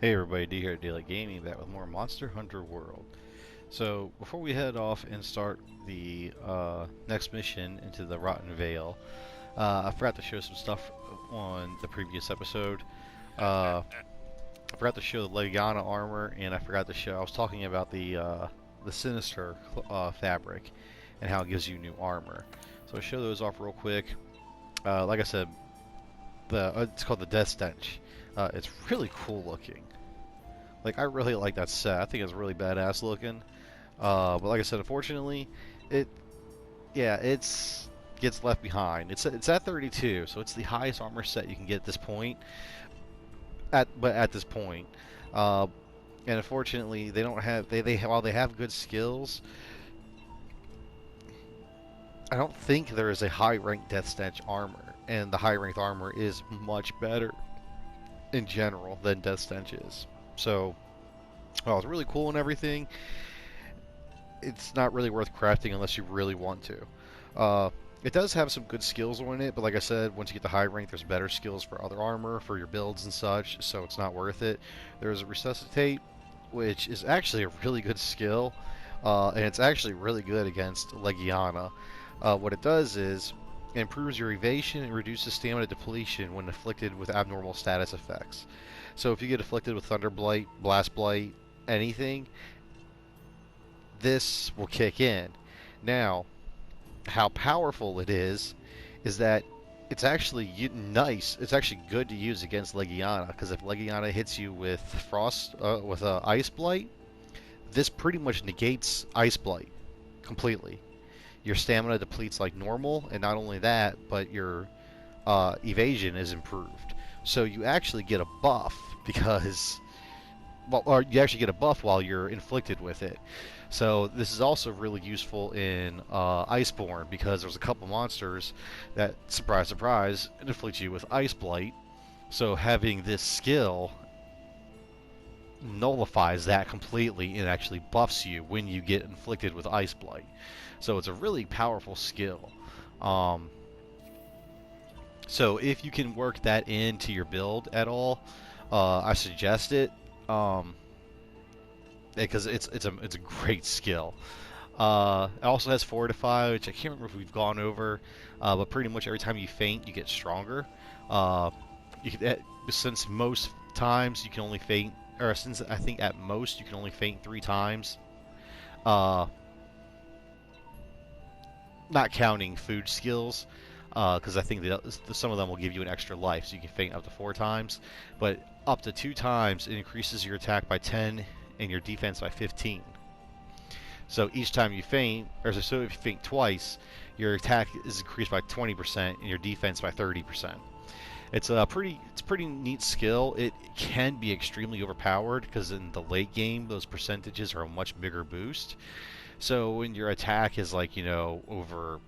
Hey everybody, D here at Daily Gaming, back with more Monster Hunter World. So, before we head off and start the next mission into the Rotten Vale, I forgot to show some stuff on the previous episode. I forgot to show the Lyanna armor, and I was talking about the Sinister fabric and how it gives you new armor. So I'll show those off real quick. Like I said, it's called the Death Stench. It's really cool looking. Like, I really like that set. I think it's really badass looking. But like I said, unfortunately, it's gets left behind. It's at 32, so it's the highest armor set you can get at this point. At this point, and unfortunately, they don't have while they have good skills, I don't think there is a high ranked Death Stench armor, and the high ranked armor is much better in general than Death Stench is. So, while it's really cool and everything, it's not really worth crafting unless you really want to. It does have some good skills on it, but like I said, once you get to high rank, there's better skills for other armor, for your builds and such, so it's not worth it. There's a Resuscitate, which is actually a really good skill, and it's actually really good against Lyanna. What it does is it improves your evasion and reduces stamina depletion when afflicted with abnormal status effects. So if you get afflicted with Thunder Blight, Blast Blight, anything, this will kick in. Now, how powerful it is that it's actually nice. It's actually good to use against Lyanna, because if Lyanna hits you with Ice Blight, this pretty much negates Ice Blight completely. Your stamina depletes like normal, and not only that, but your evasion is improved. So you actually get a buff because, well, or you actually get a buff while you're inflicted with it. So this is also really useful in Iceborne, because there's a couple monsters that, surprise, surprise, inflict you with Ice Blight. So having this skill nullifies that completely and actually buffs you when you get inflicted with Ice Blight. So it's a really powerful skill. So if you can work that into your build at all, I suggest it. Because it's a great skill. It also has Fortify, which I can't remember if we've gone over, but pretty much every time you faint, you get stronger. Since most times you can only faint, or since I think at most you can only faint 3 times, not counting food skills, because I think that some of them will give you an extra life, so you can faint up to 4 times, but up to 2 times it increases your attack by 10 and your defense by 15. So each time you faint, so if you faint twice, your attack is increased by 20% and your defense by 30%. It's a pretty neat skill. It can be extremely overpowered, because in the late game those percentages are a much bigger boost. So when your attack is like, over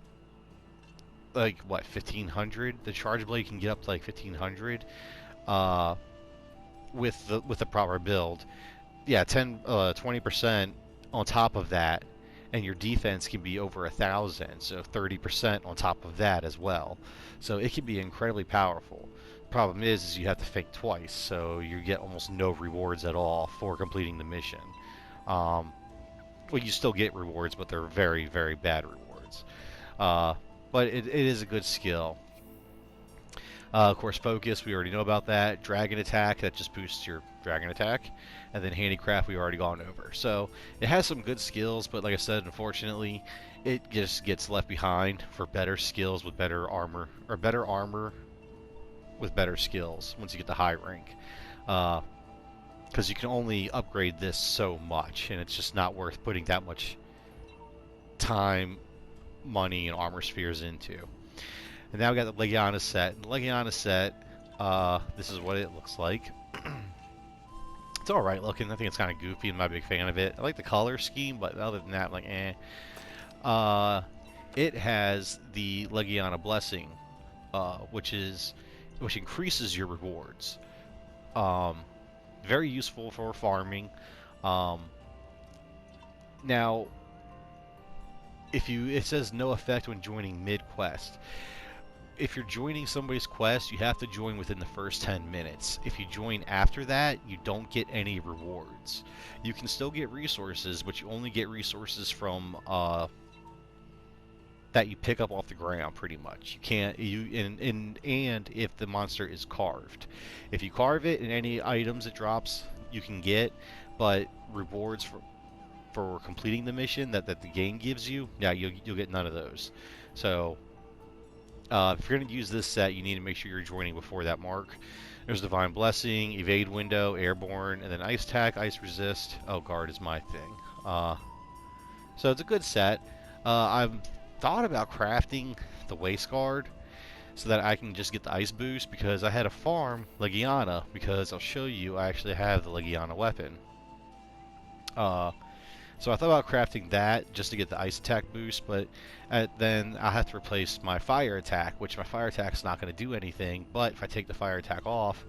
like what, 1500, the charge blade can get up to like 1500 with the proper build. Yeah, 20% on top of that, and your defense can be over 1,000, so 30% on top of that as well. So it can be incredibly powerful. Problem is you have to faint twice, so you get almost no rewards at all for completing the mission. Well, you still get rewards, but they're very, very bad rewards. But it is a good skill. Of course, Focus, we already know about that. Dragon Attack, that just boosts your Dragon Attack. And then Handicraft, we've already gone over. So it has some good skills, but like I said, unfortunately, it just gets left behind for better skills with better armor, or better armor with better skills once you get to high rank. Because you can only upgrade this so much, and it's just not worth putting that much time, money, and armor spheres into. And now we got the Lyanna Set. The Lyanna Set, this is what it looks like. It's alright looking. I think it's kind of goofy. I'm not a big fan of it. I like the color scheme, but other than that, I'm like, eh. It has the Lyanna Blessing, which increases your rewards. Very useful for farming. Now, it says no effect when joining mid-quest. if you're joining somebody's quest, you have to join within the first 10 minutes. If you join after that, you don't get any rewards. You can still get resources, but you only get resources from that you pick up off the ground, pretty much. You can't and if the monster is carved, if you carve it, and any items it drops, you can get, but rewards for completing the mission that the game gives you, yeah, you'll get none of those. So if you're going to use this set, you need to make sure you're joining before that mark. There's Divine Blessing, Evade Window, Airborne, and then Ice Attack, Ice Resist. Oh, Guard is my thing. So it's a good set. I've thought about crafting the Waste Guard so that I can just get the Ice Boost, because I had to farm Lyanna, because I'll show you I actually have the Lyanna weapon. So I thought about crafting that just to get the ice attack boost, but then I have to replace my fire attack, which my fire attack is not going to do anything, but if I take the fire attack off,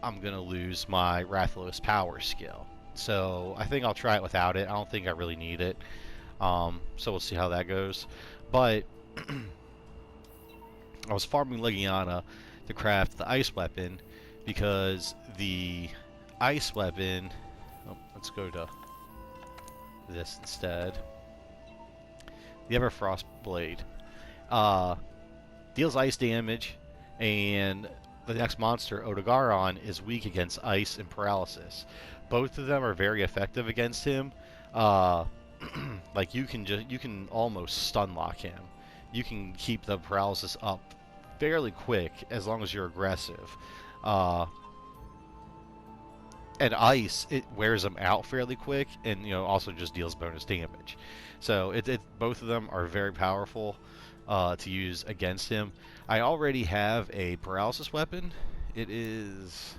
I'm going to lose my Rathalos power skill. So I think I'll try it without it. I don't think I really need it. So we'll see how that goes. But I was farming Lyanna to craft the ice weapon, because the ice weapon... Oh, let's go to this instead. The Everfrost Blade deals ice damage, and the next monster, Odogaron, is weak against ice and paralysis. Both of them are very effective against him. Like you can almost stun lock him. You can keep the paralysis up fairly quick as long as you're aggressive. And ice, it wears them out fairly quick, and also just deals bonus damage. So both of them are very powerful to use against him. I already have a paralysis weapon. It is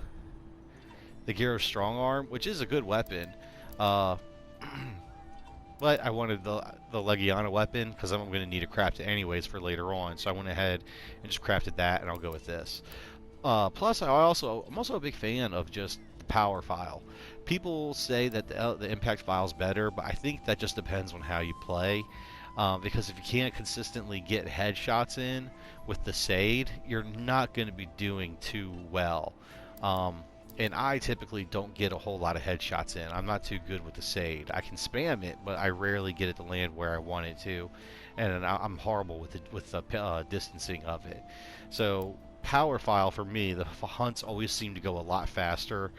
the Gear of Strong Arm, which is a good weapon. But I wanted the Lyanna weapon because I'm going to need to craft it anyways for later on. So I went ahead and just crafted that, and I'll go with this. Plus, I'm also a big fan of just power file. People say that the impact file is better, but I think that just depends on how you play, because if you can't consistently get headshots in with the Sade, you're not going to be doing too well. And I typically don't get a whole lot of headshots in. I'm not too good with the Sade. I can spam it, but I rarely get it to land where I want it to, and I'm horrible with the distancing of it. So power file for me, the hunts always seem to go a lot faster,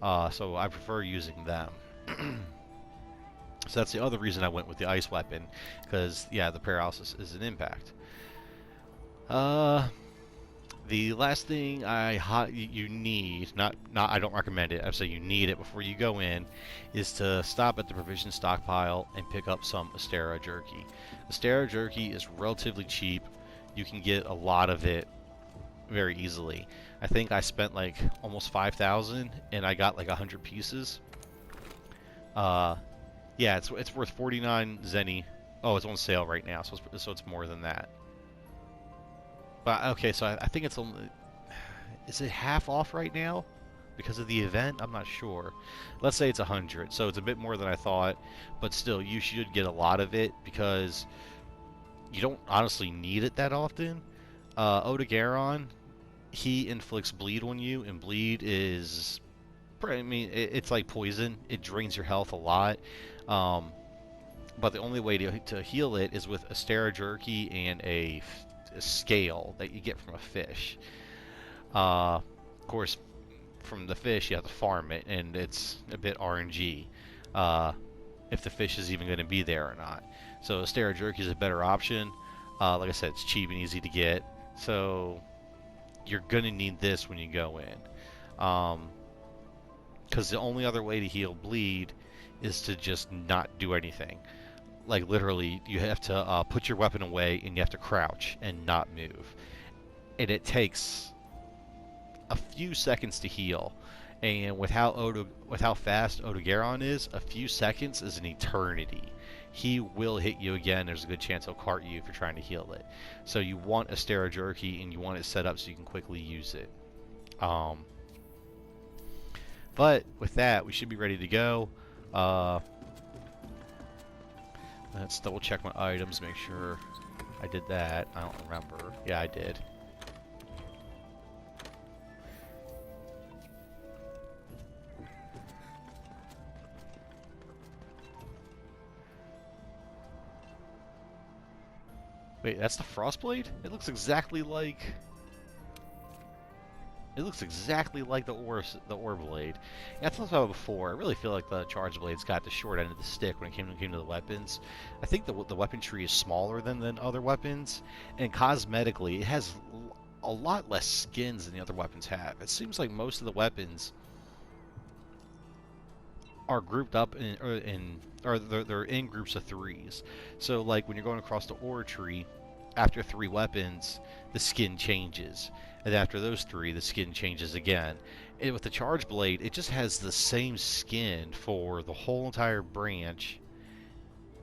so I prefer using them. So that's the other reason I went with the ice weapon, because yeah, the paralysis is an impact. The last thing you need, not I don't recommend it, I say you need it before you go in, is to stop at the provision stockpile and pick up some Astera jerky. Astera jerky is relatively cheap. You can get a lot of it very easily. I think I spent like almost 5,000 and I got like 100 pieces. Yeah, it's worth 49 zenny. Oh, it's on sale right now, so it's more than that. But okay, so I think it's only, is it half off right now because of the event? I'm not sure. Let's say it's 100, so it's a bit more than I thought, but still, you should get a lot of it because you don't honestly need it that often. Odogaron, he inflicts bleed on you, and bleed is, I mean, it's like poison. It drains your health a lot. But the only way to heal it is with Astera jerky and a scale that you get from a fish. Of course, from the fish you have to farm it, and it's a bit RNG if the fish is even going to be there or not. So Astera jerky is a better option. Like I said, it's cheap and easy to get, so you're going to need this when you go in, because the only other way to heal bleed is to just not do anything. Like literally, you have to put your weapon away and you have to crouch and not move. And it takes a few seconds to heal. And with how fast Odogaron is, a few seconds is an eternity. He will hit you again. There's a good chance he'll cart you if you're trying to heal it. So you want Astera jerky and you want it set up so you can quickly use it. But with that, we should be ready to go. Let's double check my items, make sure I did that. I don't remember. Yeah, I did. Wait, that's the Frostblade? It looks exactly like... It looks exactly like the ore blade. Yeah, I thought about it before. I really feel like the charge blades got the short end of the stick when it came to the weapons. I think the weapon tree is smaller than other weapons, and cosmetically, it has a lot less skins than the other weapons have. It seems like most of the weapons are grouped up or they're in groups of threes. So like when you're going across the ore tree, after 3 weapons, the skin changes, and after those 3, the skin changes again. And with the charge blade, it just has the same skin for the whole entire branch,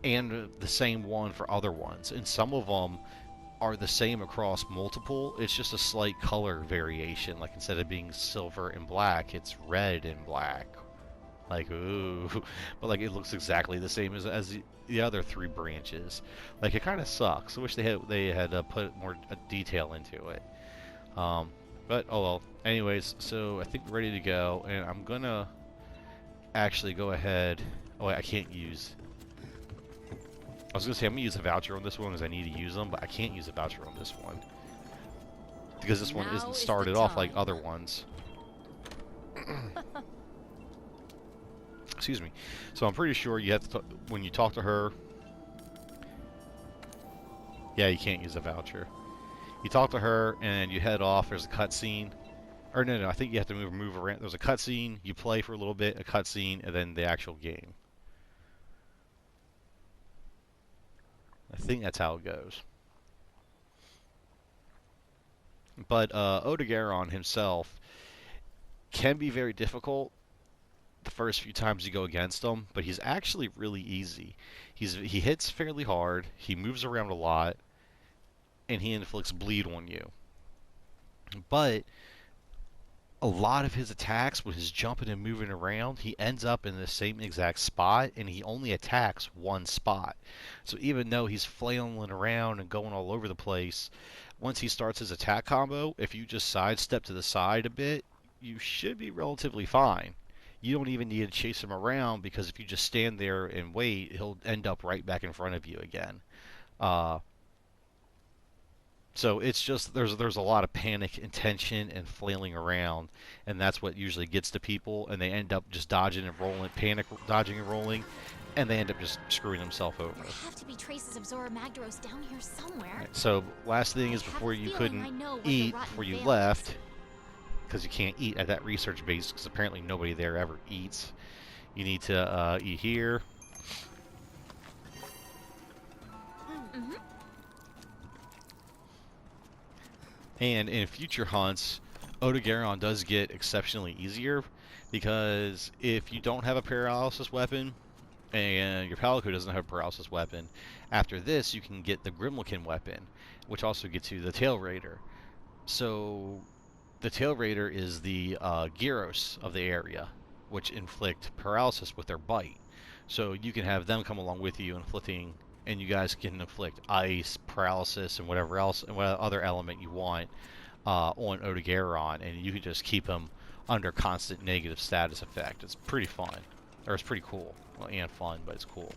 and the same one for other ones. And some of them are the same across multiple. It's just a slight color variation. Like instead of being silver and black, it's red and black. Like, ooh. But, like, it looks exactly the same as the other 3 branches. Like, it kind of sucks. I wish they had put more detail into it. But, oh well. Anyways, so I think we're ready to go. And I'm going to actually go ahead. Oh, wait, I can't use... I was going to say I'm going to use a voucher on this one because I need to use them. But I can't use a voucher on this one. Because this one isn't started off like other ones. Excuse me. So I'm pretty sure you have to, when you talk to her... Yeah, you can't use a voucher. You talk to her, and you head off. There's a cutscene. Or no, I think you have to move around. There's a cutscene. You play for a little bit, a cutscene, and then the actual game. I think that's how it goes. But Odogaron himself can be very difficult the first few times you go against him, but he's actually really easy. He hits fairly hard, he moves around a lot, and he inflicts bleed on you. But a lot of his attacks, with his jumping and moving around, he ends up in the same exact spot, and he only attacks one spot. So even though he's flailing around and going all over the place, once he starts his attack combo, if you just sidestep to the side a bit, you should be relatively fine. You don't even need to chase him around, because if you just stand there and wait, he'll end up right back in front of you again. So it's just there's a lot of panic and tension and flailing around, and that's what usually gets to people, and they end up just dodging and rolling, panic dodging and rolling, and they end up just screwing themselves over. There have to be traces of Zora Magdaros down here somewhere. Right, so last thing is before you couldn't eat before you left. Because you can't eat at that research base, because apparently nobody there ever eats. You need to eat here. Mm-hmm. And in future hunts, Odogaron does get exceptionally easier, because if you don't have a paralysis weapon, and your Palico doesn't have a paralysis weapon, after this you can get the Grimlican weapon, which also gets you the Tail Raider. So... the Tail Raider is the Gyros of the area, which inflict paralysis with their bite. So you can have them come along with you, inflicting, and you guys can inflict ice, paralysis, and whatever else, and what other element you want on Odogaron, and you can just keep him under constant negative status effect. It's pretty fun, or it's pretty cool. Well, and fun, but it's cool.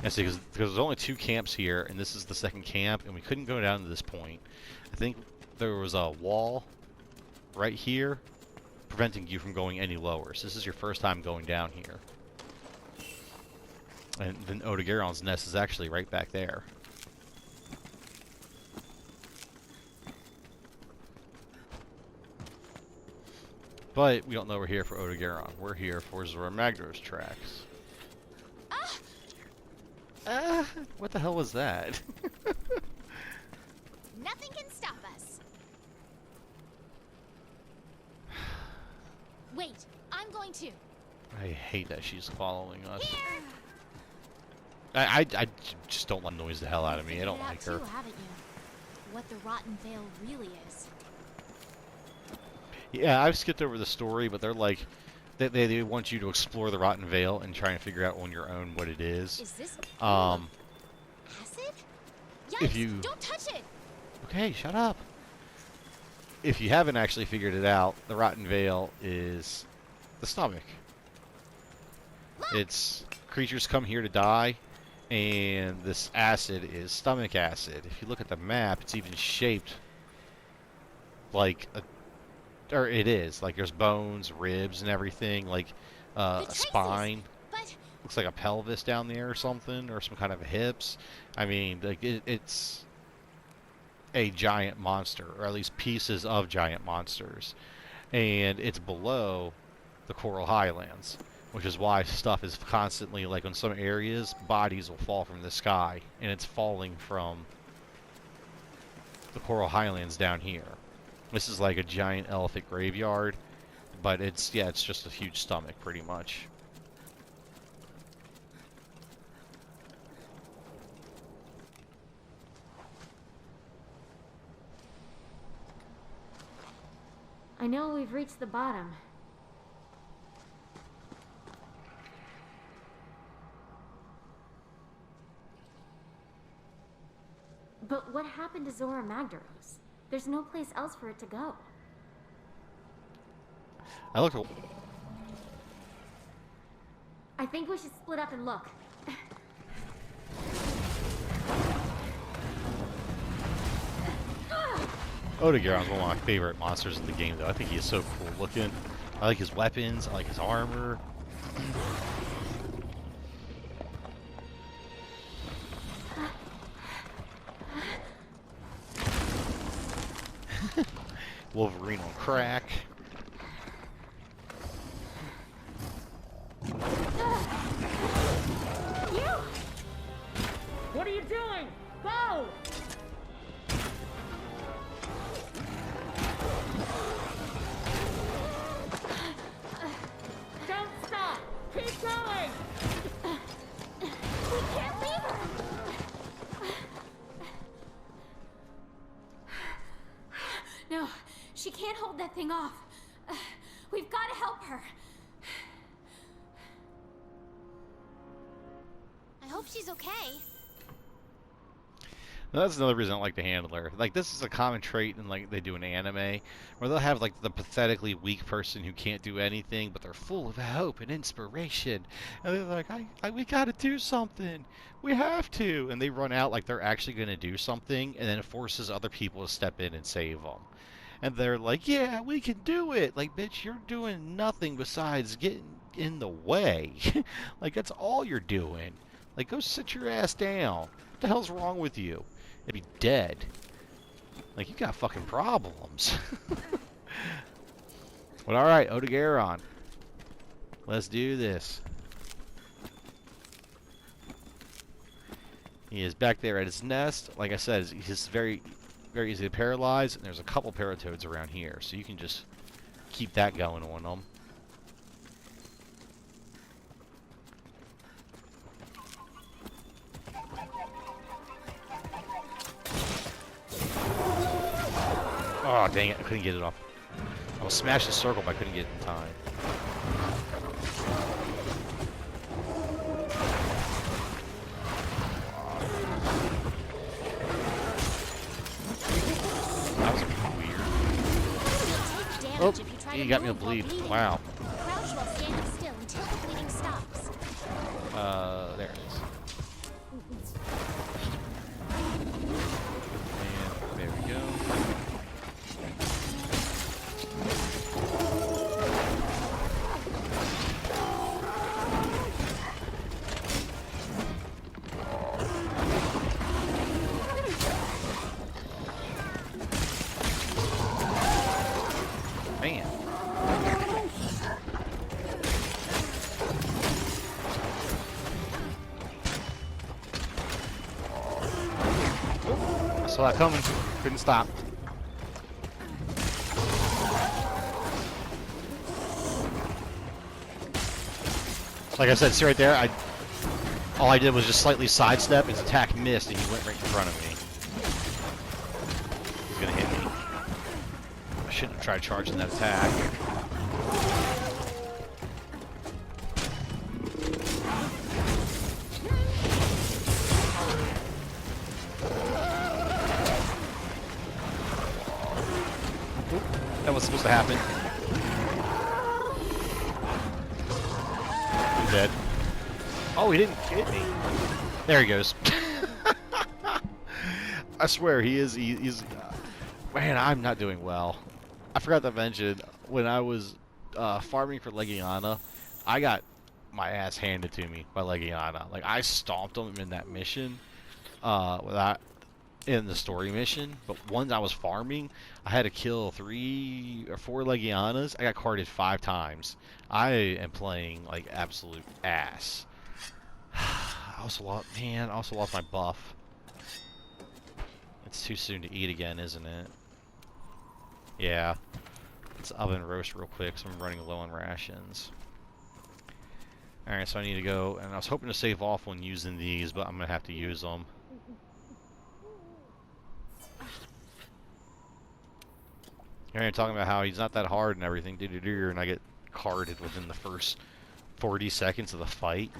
Yeah, see, because there's only 2 camps here, and this is the 2nd camp, and we couldn't go down to this point. I think there was a wall right here preventing you from going any lower. So this is your first time going down here. And then Odogaron's nest is actually right back there. But we don't know we're here for Odogaron. We're here for Zora Magdaros tracks. What the hell was that? Nothing can stop us. Wait, I'm going to. I hate that she's following us. Here. I just don't let noise the hell out of me. I don't like her. Too, haven't you? What the Rotten Veil really is. Yeah, I've skipped over the story, but they're like They want you to explore the Rotten Vale and try and figure out on your own what it is. Is this Um, acid? if Yikes! you Don't touch it! okay, shut up. If you haven't actually figured it out, the Rotten Vale is the stomach. Look! It's creatures come here to die, and this acid is stomach acid. If you look at the map, it's even shaped like a, or it is like there's bones, ribs, and everything, like The a traces! spine. But Looks like a pelvis down there or something, or some kind of hips. I mean, like it's a giant monster, or at least pieces of giant monsters, and it's below the Coral Highlands, which is why stuff is constantly, like in some areas, bodies will fall from the sky, and it's falling from the Coral Highlands down here. This is like a giant elephant graveyard, but it's just a huge stomach, pretty much. I know we've reached the bottom. But what happened to Zora Magdaros? There's no place else for it to go. I looked. I think we should split up and look. Odogaron's one of my favorite monsters in the game, though. I think he is so cool looking. I like his weapons. I like his armor. Wolverine on crack. You! What are you doing? Go! Don't stop! Keep going! we can't leave her! No, she can't hold that thing off. We've got to help her. I hope she's okay. That's another reason I don't like the handler. Like, this is a common trait in, like, they do in anime, where they'll have, like, the pathetically weak person who can't do anything, but they're full of hope and inspiration. And they're like, we gotta do something. We have to. And they run out like they're actually gonna do something, and then it forces other people to step in and save them. And they're like, yeah, we can do it. Like, bitch, you're doing nothing besides getting in the way. Like, that's all you're doing. Like, go sit your ass down. What the hell's wrong with you? You'd be dead. Like, you got fucking problems. But alright, Odogaron. Let's do this. He is back there at his nest. Like I said, he's very, very easy to paralyze, and there's a couple paratoads around here, so you can just keep that going on them. Oh, dang it. I couldn't get it off. I was smashing the circle, but I couldn't get it in time. That was weird. You'll Oh, take damage if you try you to got me to move while bleed. bleeding. Wow. Crouch while standing still until the bleeding stops. There it is. And there we go. Man. I saw that coming. Couldn't stop. Like I said, see right there, all I did was just slightly sidestep, his attack missed, and he went right in front of me. He's gonna hit me. I shouldn't have tried charging that attack. That was supposed to happen. I'm dead. Oh, he didn't hit me. There he goes. I swear, he's... man, I'm not doing well. I forgot to mention, when I was farming for Lyanna, I got my ass handed to me by Lyanna. Like, I stomped him in that mission, in the story mission, but once I was farming, I had to kill 3 or 4 Lyannas. I got carded 5 times. I am playing, like, absolute ass. I also lost my buff. It's too soon to eat again, isn't it? Yeah. Let's oven roast real quick, so I'm running low on rations. Alright, so I need to go, and I was hoping to save off when using these, but I'm going to have to use them. You're talking about how he's not that hard and everything, and I get carded within the first 40 seconds of the fight.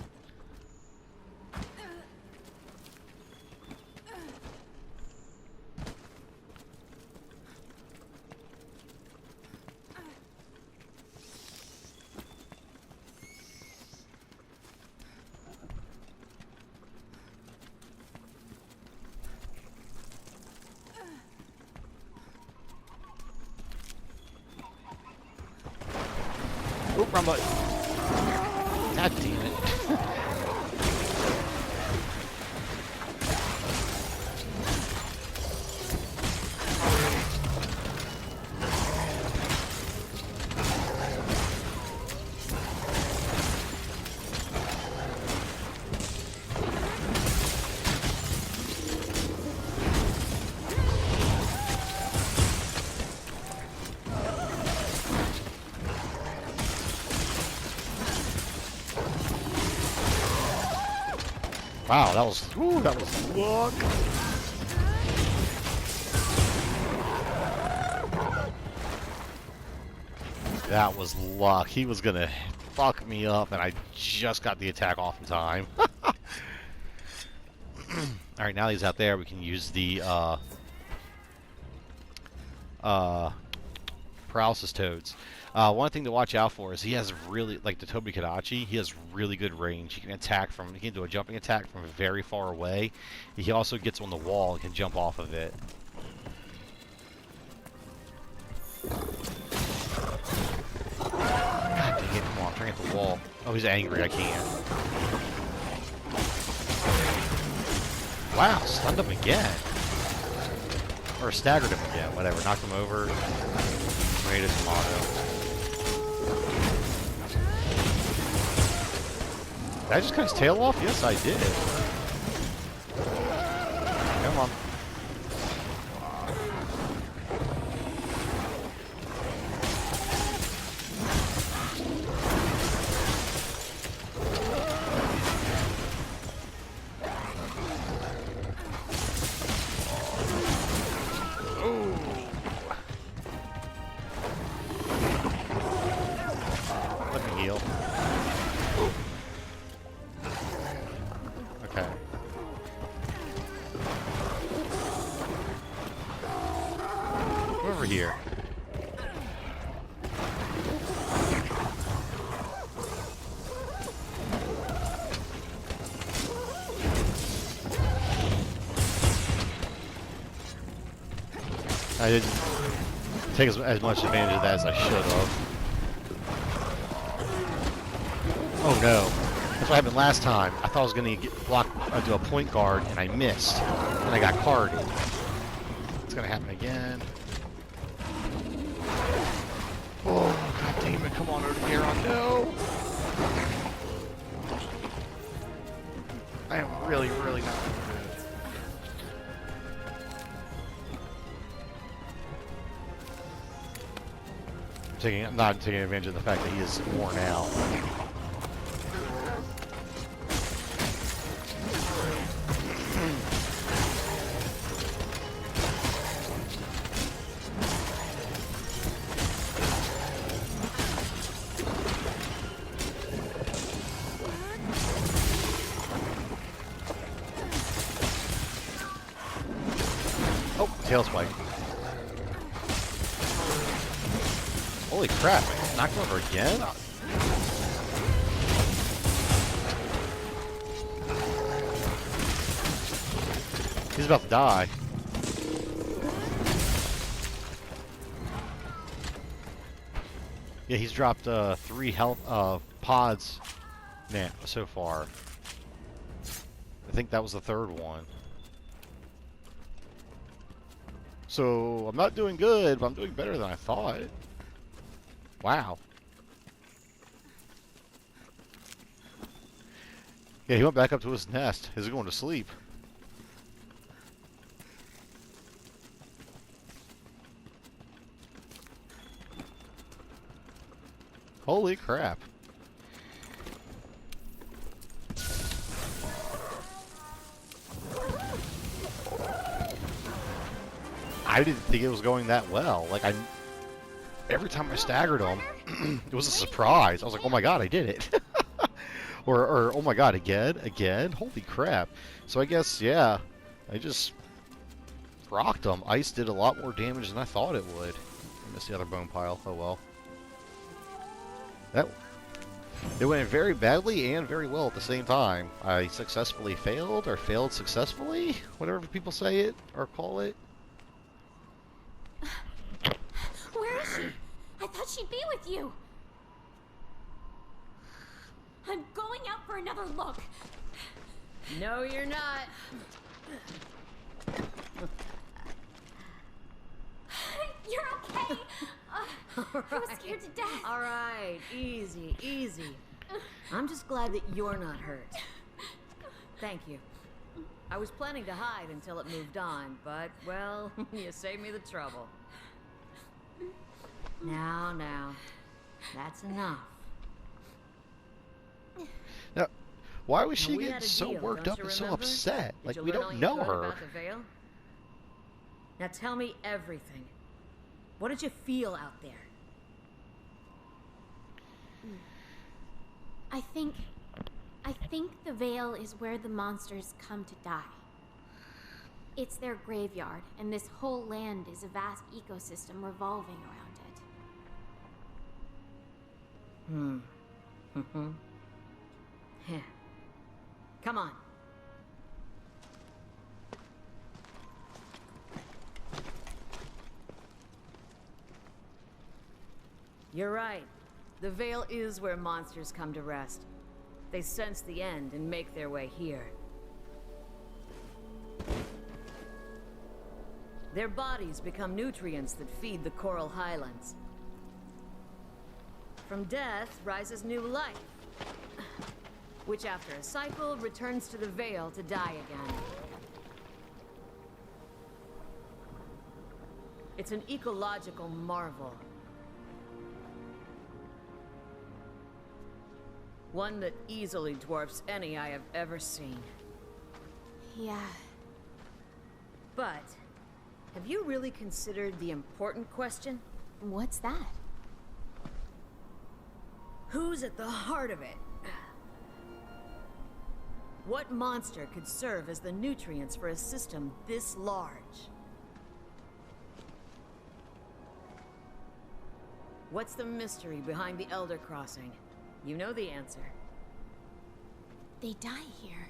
Oop, wrong button. God damn it. Wow, that was luck. That was luck. He was gonna fuck me up, and I just got the attack off in time. Alright, now he's out there, we can use the paralysis toads. One thing to watch out for is he has really, like the Tobi Kadachi, he has really good range. He can attack from, he can do a jumping attack from very far away. He also gets on the wall and can jump off of it. God dang it, come on, I'm trying to hit the wall. Oh, he's angry, I can't. Wow, stunned him again. Or staggered him again, whatever, knocked him over. Made a tomato. Did I just cut his tail off? Yes, I did. Come on. Let me heal. Okay. Come over here. I didn't take as much advantage of that as I should have. Oh no. That's what happened last time. I thought I was going to do a point guard, and I missed. And I got carded. It's going to happen again. Oh, god damn it. Come on, Odogaron. No! I am really, really not good. I'm not taking advantage of the fact that he is worn out. Oh, tail spike. Holy crap, man. Knocked over again? He's about to die. Yeah, he's dropped 3 health pods now so far. I think that was the 3rd one. So I'm not doing good, but I'm doing better than I thought. Wow. Yeah, he went back up to his nest. He's going to sleep. Holy crap. I didn't think it was going that well. Like, every time I staggered him, it was a surprise. I was like, oh my god, I did it. or oh my god, again? Holy crap. So I guess, yeah, I just rocked him. Ice did a lot more damage than I thought it would. I missed the other bone pile. Oh well. It went very badly and very well at the same time. I successfully failed, or failed successfully, whatever people say it, or call it. Where is she? I thought she'd be with you. I'm going out for another look. No, you're not. You're okay. I was scared to death. All right, easy, easy. I'm just glad that you're not hurt. Thank you. I was planning to hide until it moved on, but, well, you saved me the trouble. Now, that's enough. Now, why was Now, she we getting had a so deal, worked don't up you and so remember? upset? Did Like, you we learn all don't you know could her. about the Veil? Now tell me everything. What did you feel out there? I think the Veil is where the monsters come to die. It's their graveyard, and this whole land is a vast ecosystem revolving around it. Heh. Come on. You're right. The Veil is where monsters come to rest. They sense the end and make their way here. Their bodies become nutrients that feed the coral highlands. From death rises new life, which after a cycle returns to the Veil to die again. It's an ecological marvel. One that easily dwarfs any I have ever seen. Yeah. But, have you really considered the important question? What's that? Who's at the heart of it? What monster could serve as the nutrients for a system this large? What's the mystery behind the Elder Crossing? You know the answer. They die here.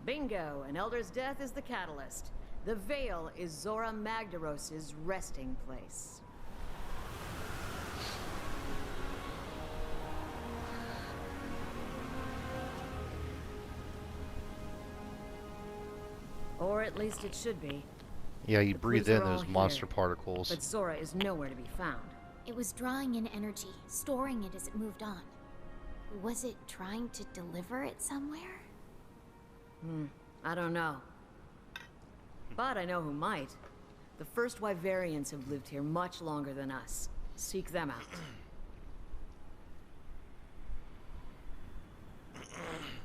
Bingo! An Elder's death is the catalyst. The Veil is Zora Magdaros's resting place. Or at least it should be. Yeah, you The breathe clues in are all those monster here, particles. But Zora is nowhere to be found. It was drawing in energy, storing it as it moved on. Was it trying to deliver it somewhere? I don't know. But I know who might. The first Wyverians have lived here much longer than us. Seek them out.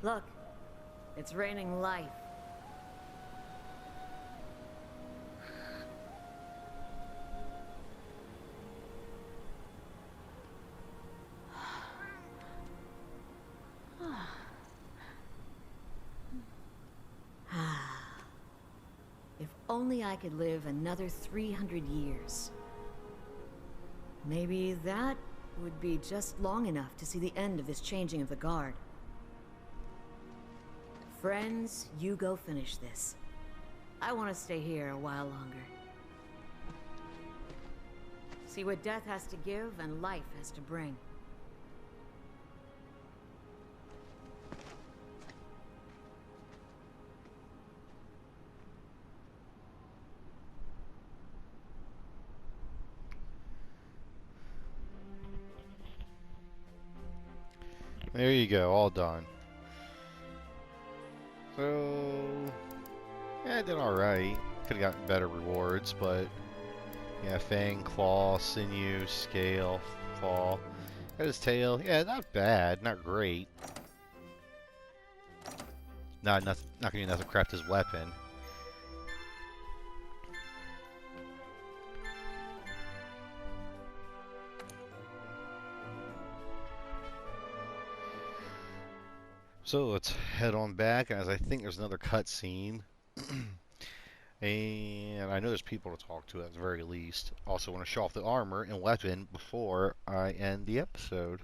Look, it's raining life. If only I could live another 300 years. Maybe that would be just long enough to see the end of this changing of the guard. Friends, you go finish this. I want to stay here a while longer. See what death has to give and life has to bring. There you go, all done. So, yeah, I did alright. Could have gotten better rewards, but yeah, fang, claw, sinew, scale, claw. Got his tail. Yeah, not bad, not great. Not gonna do enough to craft his weapon. So let's head on back, as I think there's another cutscene. And I know there's people to talk to at the very least. Also want to show off the armor and weapon before I end the episode.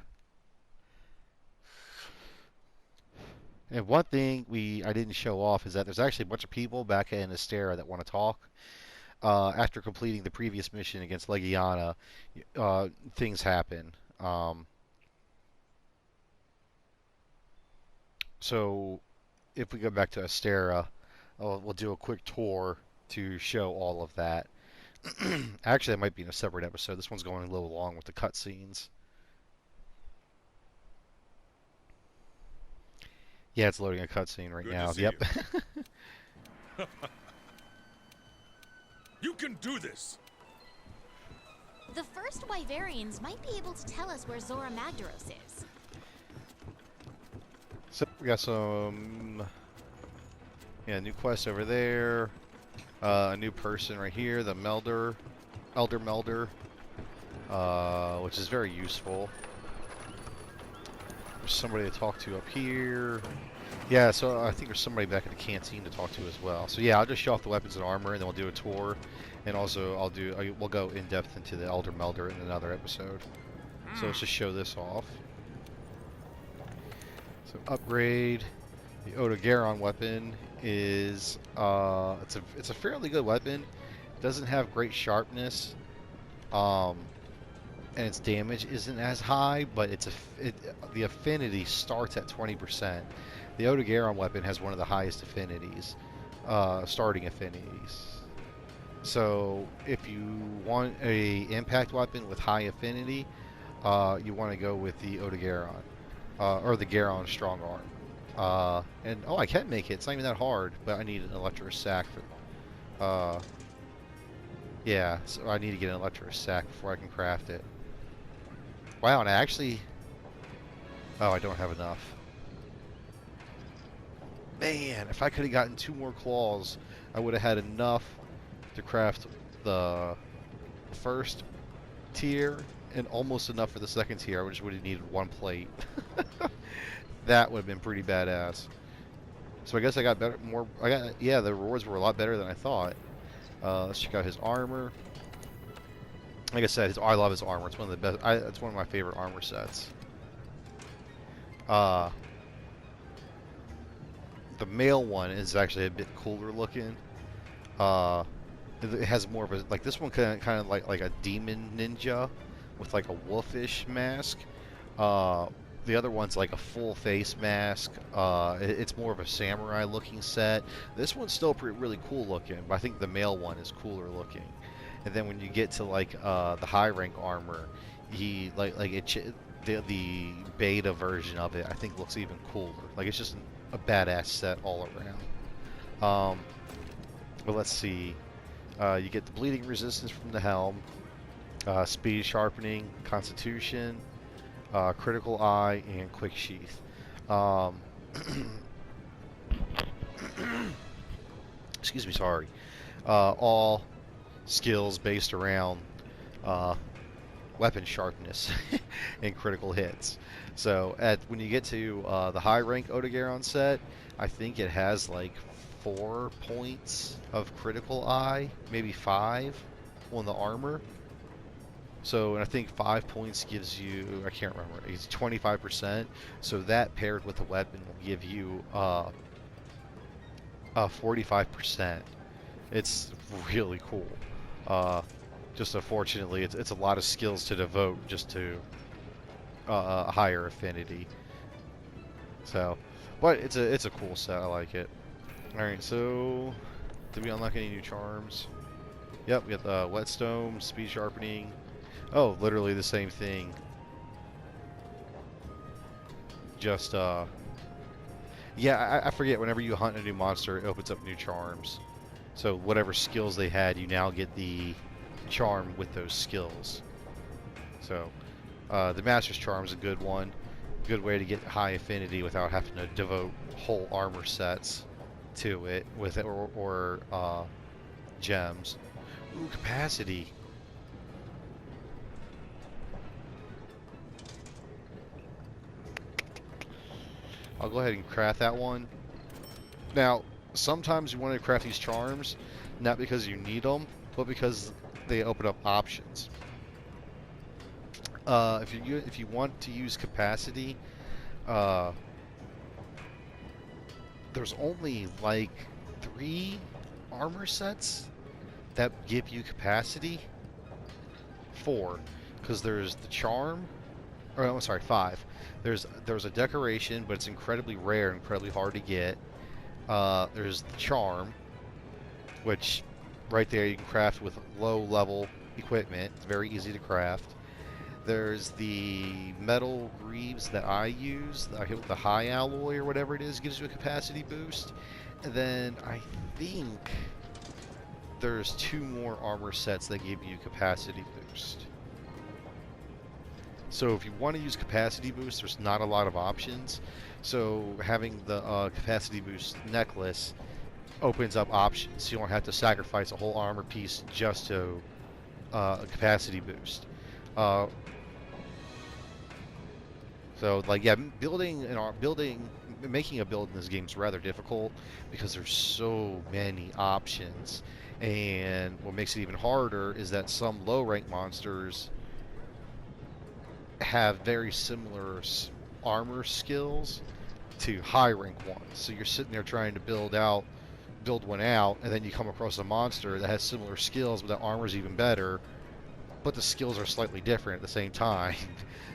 And one thing I didn't show off is that there's actually a bunch of people back in Astera that want to talk. After completing the previous mission against Lyanna, things happen. So, if we go back to Astera, we'll do a quick tour to show all of that. Actually, that might be in a separate episode. This one's going a little long with the cutscenes. Yeah, it's loading a cutscene right now. Yep. You can do this! The first Wyverians might be able to tell us where Zora Magdaros is. So we got some, new quest over there. A new person right here, the Elder Melder, which is very useful. There's somebody to talk to up here. Yeah, so I think there's somebody back at the canteen to talk to as well. So yeah, I'll just show off the weapons and armor, and then we'll do a tour, and also we'll go in depth into the Elder Melder in another episode. So let's just show this off. So upgrade the Odogaron weapon is it's a fairly good weapon. It doesn't have great sharpness, and its damage isn't as high, but the affinity starts at 20%. The Odogaron weapon has one of the highest affinities, starting affinities. So if you want a impact weapon with high affinity, you want to go with the Odogaron. Or the Garon Strong Arm. And I can make it. It's not even that hard, but I need an Electro Sack for. Yeah, so I need to get an Electro Sack before I can craft it. Wow, and I actually. Oh, I don't have enough. Man, if I could have gotten 2 more claws, I would have had enough to craft the first tier. And almost enough for the second tier. I just would have needed 1 plate. That would have been pretty badass. So I guess I got better, yeah, the rewards were a lot better than I thought. Let's check out his armor. Like I said, I love his armor. It's one of the best. It's one of my favorite armor sets. The male one is actually a bit cooler looking. It has more of a, like, this one kind of like a demon ninja with like a wolfish mask. The other one's like a full face mask. It's more of a samurai looking set. This one's still really cool looking, but I think the male one is cooler looking. And then when you get to like the high rank armor, the beta version of it I think looks even cooler. Like, it's just a badass set all around. But let's see. You get the bleeding resistance from the helm. Speed sharpening, constitution, critical eye, and quick sheath. Excuse me, sorry. All skills based around weapon sharpness and critical hits. So when you get to the high rank Odogaron set, I think it has like 4 points of critical eye, maybe 5 on the armor. So, and I think 5 points gives you, I can't remember, it's 25%. So that paired with the weapon will give you 45%. It's really cool. Just unfortunately, it's a lot of skills to devote just to a higher affinity. So, but it's a cool set. I like it. All right, so did we unlock any new charms? Yep, we got the whetstone, speed sharpening. Oh, literally the same thing. Just yeah, I forget. Whenever you hunt a new monster, it opens up new charms. So whatever skills they had, you now get the charm with those skills. So the Master's Charm is a good one. Good way to get high affinity without having to devote whole armor sets to it with it or gems. Ooh, capacity. I'll go ahead and craft that one. Now, sometimes you want to craft these charms, not because you need them, but because they open up options. If you want to use capacity, there's only like 3 armor sets that give you capacity. 4, because there's the charm, or I'm sorry, 5. There's a decoration, but it's incredibly rare, incredibly hard to get. There's the charm, which right there you can craft with low level equipment. It's very easy to craft. There's the metal greaves that I use. I hit with the high alloy or whatever it is, gives you a capacity boost. And then I think there's 2 more armor sets that give you capacity boost. So if you want to use capacity boost, there's not a lot of options. So having the capacity boost necklace opens up options. You don't have to sacrifice a whole armor piece just to a capacity boost. So like yeah, making a build in this game is rather difficult because there's so many options. And what makes it even harder is that some low rank monsters have very similar armor skills to high rank ones. So you're sitting there trying to build one out, and then you come across a monster that has similar skills, but the armor's even better, but the skills are slightly different at the same time.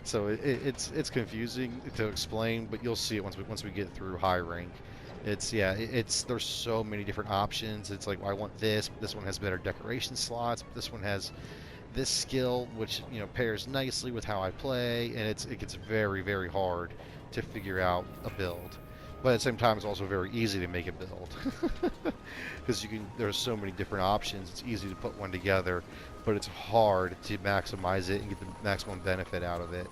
So it's confusing to explain, but you'll see it once we get through high rank. There's so many different options. It's like, well, I want this, but this one has better decoration slots, but this one has this skill, which pairs nicely with how I play, and it gets very, very hard to figure out a build. But at the same time, it's also very easy to make a build because there's so many different options. It's easy to put one together, but it's hard to maximize it and get the maximum benefit out of it.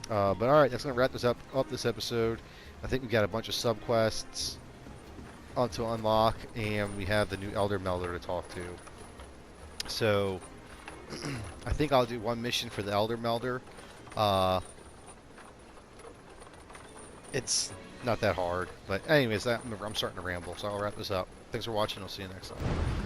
But all right, that's gonna wrap up this episode. I think we got a bunch of subquests to unlock, and we have the new Elder Melder to talk to. So I think I'll do one mission for the Elder Melder. It's not that hard, but anyways, I'm starting to ramble, so I'll wrap this up. Thanks for watching. I'll see you next time.